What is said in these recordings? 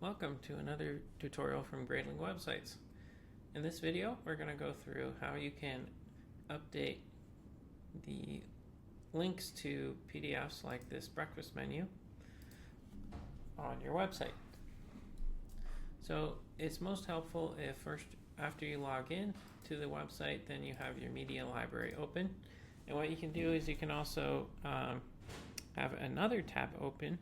Welcome to another tutorial from Gradelink websites. In this video, we're going to go through how you can update the links to PDFs like this breakfast menu on your website. So it's most helpful if first, after you log in to the website, then you have your media library open. And what you can do is you can also have another tab open.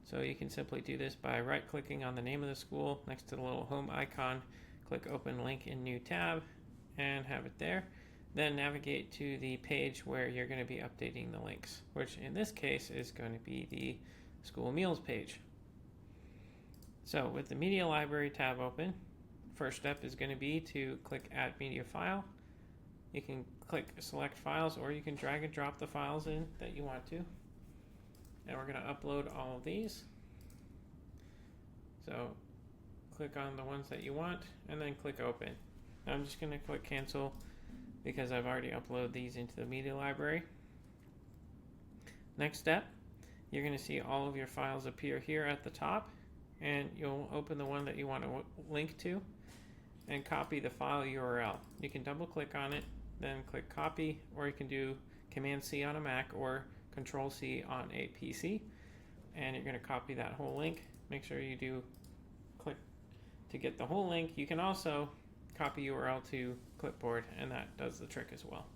So you can simply do this by right-clicking on the name of the school next to the little home icon, click Open Link in New Tab, and have it there. Then navigate to the page where you're going to be updating the links, which in this case is going to be the school meals page. So with the Media Library tab open, first step is going to be to click Add Media File. You can click Select Files, or you can drag and drop the files in that you want to. And we're going to upload all of these. So click on the ones that you want and then click open. Now I'm just going to click cancel because I've already uploaded these into the media library. Next step, you're going to see all of your files appear here at the top, and you'll open the one that you want to link to and copy the file URL. You can double click on it, then click copy, or you can do Command C on a Mac or Control C on a PC, and you're going to copy that whole link. Make sure you do click to get the whole link. You can also copy URL to clipboard, and that does the trick as well.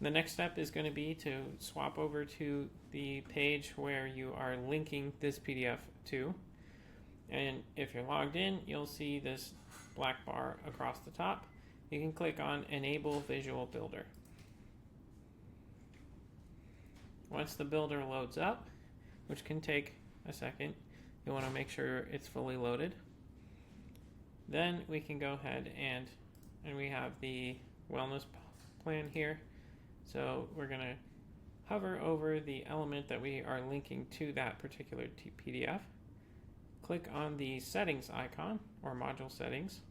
The next step is going to be to swap over to the page where you are linking this PDF to, and if you're logged in, you'll see this black bar across the top. You can click on Enable Visual Builder. Once the builder loads up, which can take a second, you want to make sure it's fully loaded. Then we can go ahead and we have the wellness plan here. So we're going to hover over the element that we are linking to that particular PDF. Click on the settings icon or module settings.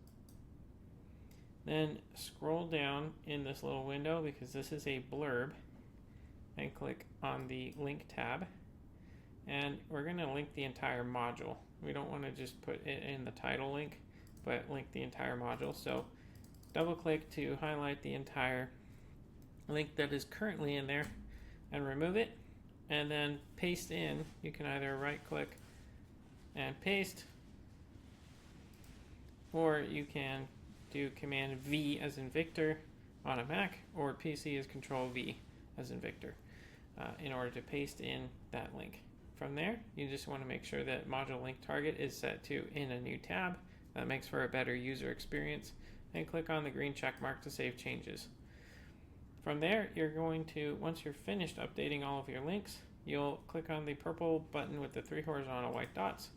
Then scroll down in this little window because this is a blurb, and click on the link tab, and we're going to link the entire module. We don't want to just put it in the title link, but link the entire module. So double click to highlight the entire link that is currently in there and remove it, and then paste in. You can either right click and paste, or you can do Command V as in Victor on a Mac, or PC is Control V as in Victor, in order to paste in that link. From there, you just want to make sure that module link target is set to in a new tab. That makes for a better user experience, and click on the green check mark to save changes. From there, you're going to, once you're finished updating all of your links, you'll click on the purple button with the 3 horizontal white dots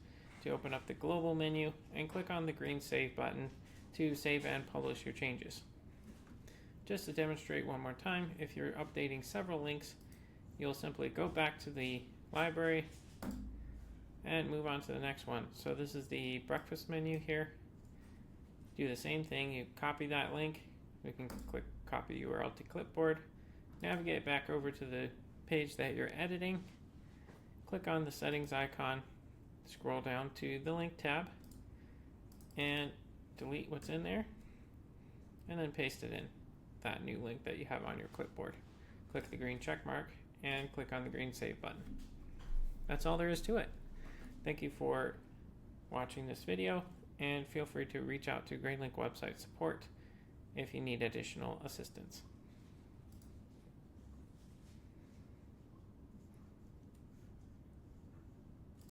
to open up the global menu, and click on the green save button to save and publish your changes. Just to demonstrate one more time, if you're updating several links, you'll simply go back to the library and move on to the next one. So this is the breakfast menu here. Do the same thing, you copy that link. We can click copy URL to clipboard, navigate back over to the page that you're editing, click on the settings icon, scroll down to the link tab, and delete what's in there, and then paste it in that new link that you have on your clipboard. Click the green check mark and click on the green save button. That's all there is to it. Thank you for watching this video, and feel free to reach out to Gradelink website support if you need additional assistance.